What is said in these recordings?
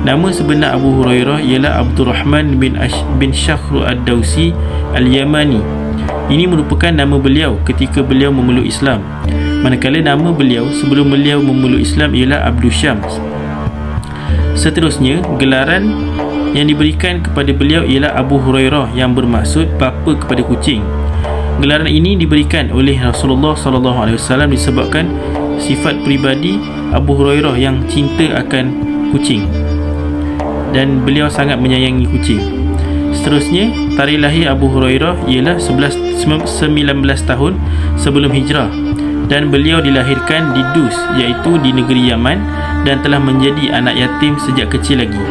Nama sebenar Abu Hurairah ialah Abdurrahman bin Syakhr ad-Dawsi al-Yamani. Ini merupakan nama beliau ketika beliau memeluk Islam, manakala nama beliau sebelum beliau memeluk Islam ialah Abdul Syams. Seterusnya, gelaran yang diberikan kepada beliau ialah Abu Hurairah, yang bermaksud bapa kepada kucing. Gelaran ini diberikan oleh Rasulullah SAW disebabkan sifat peribadi Abu Hurairah yang cinta akan kucing, dan beliau sangat menyayangi kucing. Seterusnya, tarikh lahir Abu Hurairah ialah 19 tahun sebelum hijrah, dan beliau dilahirkan di Dus, iaitu di negeri Yaman, dan telah menjadi anak yatim sejak kecil lagi.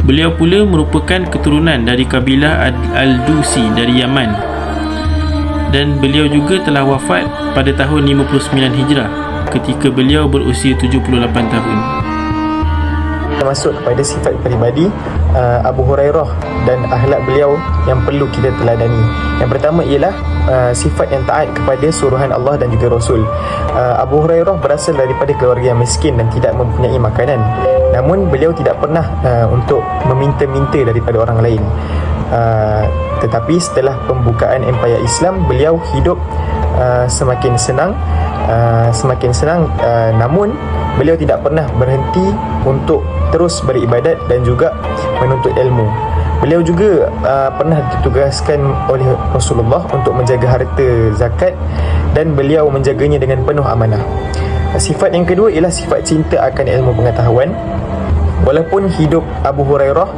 Beliau pula merupakan keturunan dari kabilah Al-Dusi dari Yaman, dan beliau juga telah wafat pada tahun 59 Hijrah ketika beliau berusia 78 tahun. Masuk kepada sifat peribadi Abu Hurairah dan akhlak beliau yang perlu kita teladani. Yang pertama ialah sifat yang taat kepada suruhan Allah dan juga Rasul. Abu Hurairah berasal daripada keluarga yang miskin dan tidak mempunyai makanan. Namun beliau tidak pernah untuk meminta-minta daripada orang lain. Tetapi setelah pembukaan Empayar Islam, beliau hidup semakin senang, namun beliau tidak pernah berhenti untuk terus beribadat dan juga menuntut ilmu. Beliau juga pernah ditugaskan oleh Rasulullah untuk menjaga harta zakat, dan beliau menjaganya dengan penuh amanah. Sifat yang kedua ialah sifat cinta akan ilmu pengetahuan. Walaupun hidup Abu Hurairah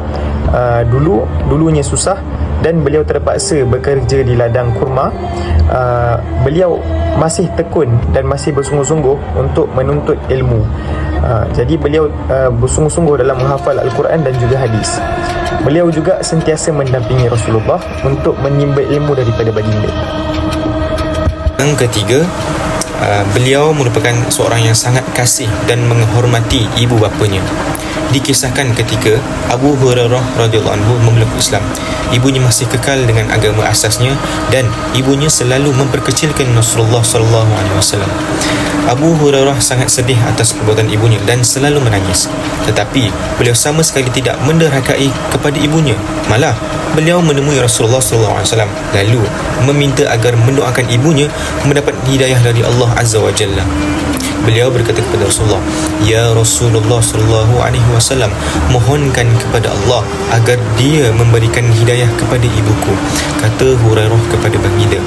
dulunya susah dan beliau terpaksa bekerja di ladang kurma, beliau masih tekun dan masih bersungguh-sungguh untuk menuntut ilmu. Jadi beliau bersungguh-sungguh dalam menghafal Al-Quran dan juga hadis. Beliau juga sentiasa mendampingi Rasulullah untuk menimba ilmu daripada baginda. Yang ketiga, beliau merupakan seorang yang sangat kasih dan menghormati ibu bapanya. Dikisahkan ketika Abu Hurairah radhiyallahu anhu memeluk Islam, ibunya masih kekal dengan agama asasnya dan ibunya selalu memperkecilkan Rasulullah sallallahu alaihi wasallam. Abu Hurairah sangat sedih atas perbuatan ibunya dan selalu menangis. Tetapi beliau sama sekali tidak menderhakai kepada ibunya. Malah beliau menemui Rasulullah sallallahu alaihi wasallam lalu meminta agar mendoakan ibunya mendapat hidayah dari Allah Azza wa Jalla. Beliau berkata kepada Rasulullah, "Ya Rasulullah sallallahu alaihi wasallam, mohonkan kepada Allah agar dia memberikan hidayah kepada ibuku," kata Hurairah kepada baginda.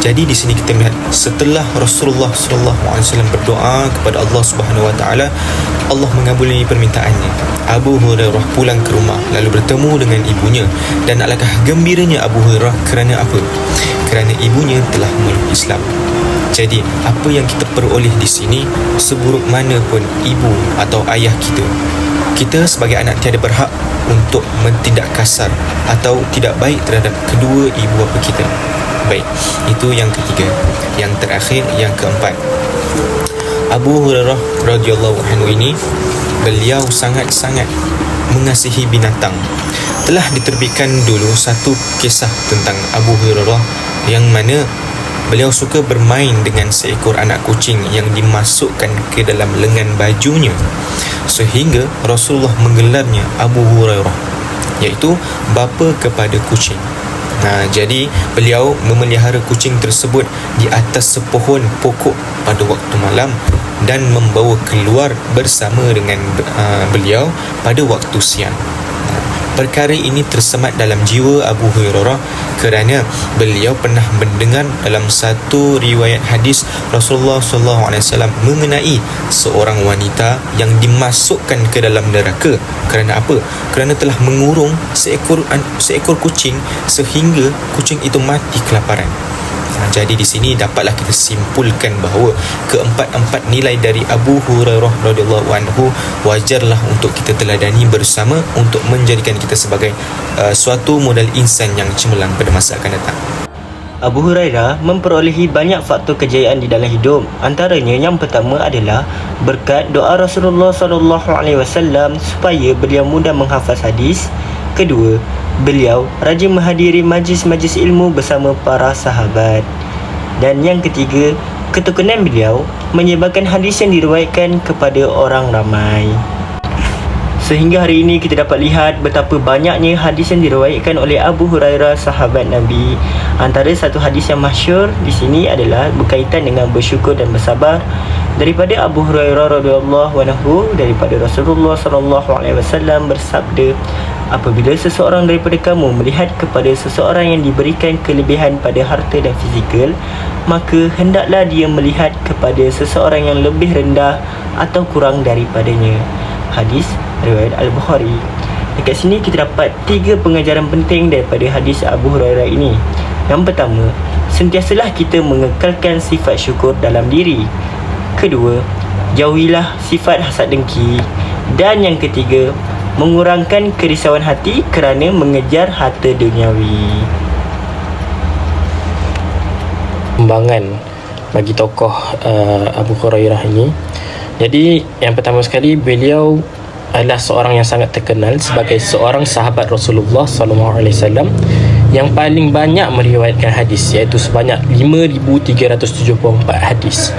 Jadi di sini kita melihat setelah Rasulullah sallallahu alaihi wasallam berdoa kepada Allah Subhanahu wa taala, Allah mengabuli permintaannya. Abu Hurairah pulang ke rumah lalu bertemu dengan ibunya, dan alangkah gembiranya Abu Hurairah kerana apa? Kerana ibunya telah memeluk Islam. Jadi apa yang kita peroleh di sini, seburuk mana pun ibu atau ayah kita sebagai anak tiada berhak untuk bertindak kasar atau tidak baik terhadap kedua ibu bapa kita. Baik, itu yang ketiga. Yang terakhir, yang keempat, Abu Hurairah radhiyallahu anhu ini, beliau sangat-sangat mengasihi binatang. Telah diterbitkan dulu satu kisah tentang Abu Hurairah yang mana beliau suka bermain dengan seekor anak kucing yang dimasukkan ke dalam lengan bajunya, sehingga Rasulullah menggelarnya Abu Hurairah, iaitu bapa kepada kucing. Jadi beliau memelihara kucing tersebut di atas sepohon pokok pada waktu malam dan membawa keluar bersama dengan beliau pada waktu siang. Perkara ini tersemat dalam jiwa Abu Hurairah kerana beliau pernah mendengar dalam satu riwayat hadis Rasulullah SAW mengenai seorang wanita yang dimasukkan ke dalam neraka. Kerana apa? Kerana telah mengurung seekor kucing sehingga kucing itu mati kelaparan. Jadi di sini dapatlah kita simpulkan bahawa keempat-empat nilai dari Abu Hurairah radhiyallahu anhu wajarlah untuk kita teladani bersama untuk menjadikan kita sebagai suatu model insan yang cemerlang pada masa akan datang. Abu Hurairah memperolehi banyak faktor kejayaan di dalam hidup. Antaranya yang pertama adalah berkat doa Rasulullah SAW supaya beliau mudah menghafaz hadis. Kedua, beliau rajin menghadiri majlis-majlis ilmu bersama para sahabat. Dan yang ketiga, ketekunan beliau menyebarkan hadis yang diriwayatkan kepada orang ramai. Sehingga hari ini kita dapat lihat betapa banyaknya hadis yang diriwayatkan oleh Abu Hurairah, sahabat Nabi. Antara satu hadis yang masyhur di sini adalah berkaitan dengan bersyukur dan bersabar daripada Abu Hurairah radhiyallahu anhu, daripada Rasulullah sallallahu alaihi wasallam bersabda, apabila seseorang daripada kamu melihat kepada seseorang yang diberikan kelebihan pada harta dan fizikal, maka hendaklah dia melihat kepada seseorang yang lebih rendah atau kurang daripadanya. Hadis riwayat Al-Bukhari. Dekat sini kita dapat 3 pengajaran penting daripada hadis Abu Hurairah ini. Yang pertama, sentiasalah kita mengekalkan sifat syukur dalam diri. Kedua, jauhilah sifat hasad dengki. Dan yang ketiga, mengurangkan kerisauan hati kerana mengejar harta duniawi. Kembangan bagi tokoh Abu Hurairah ini. Jadi yang pertama sekali, beliau adalah seorang yang sangat terkenal sebagai seorang sahabat Rasulullah SAW yang paling banyak meriwayatkan hadis, iaitu sebanyak 5,374 hadis.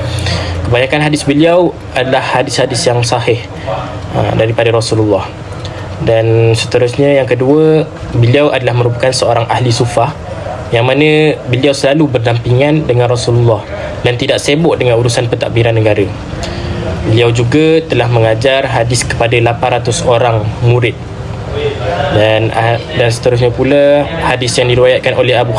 Kebanyakan hadis beliau adalah hadis-hadis yang sahih daripada Rasulullah. Dan seterusnya, yang kedua, beliau adalah merupakan seorang ahli sufah, yang mana beliau selalu berdampingan dengan Rasulullah dan tidak sibuk dengan urusan pentadbiran negara. Beliau juga telah mengajar hadis kepada 800 orang murid. Dan seterusnya pula, hadis yang diriwayatkan oleh Abu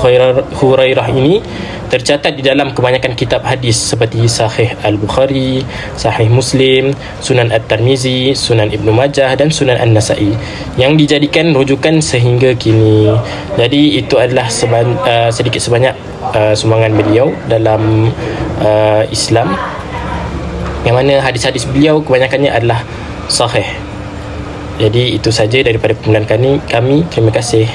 Hurairah ini tercatat di dalam kebanyakan kitab hadis seperti Sahih Al-Bukhari, Sahih Muslim, Sunan At-Tirmizi, Sunan Ibnu Majah dan Sunan An-Nasa'i, yang dijadikan rujukan sehingga kini. Jadi itu adalah sedikit sebanyak sumbangan beliau dalam Islam, yang mana hadis-hadis beliau kebanyakannya adalah sahih. Jadi itu saja daripada pembualan kami. Terima kasih.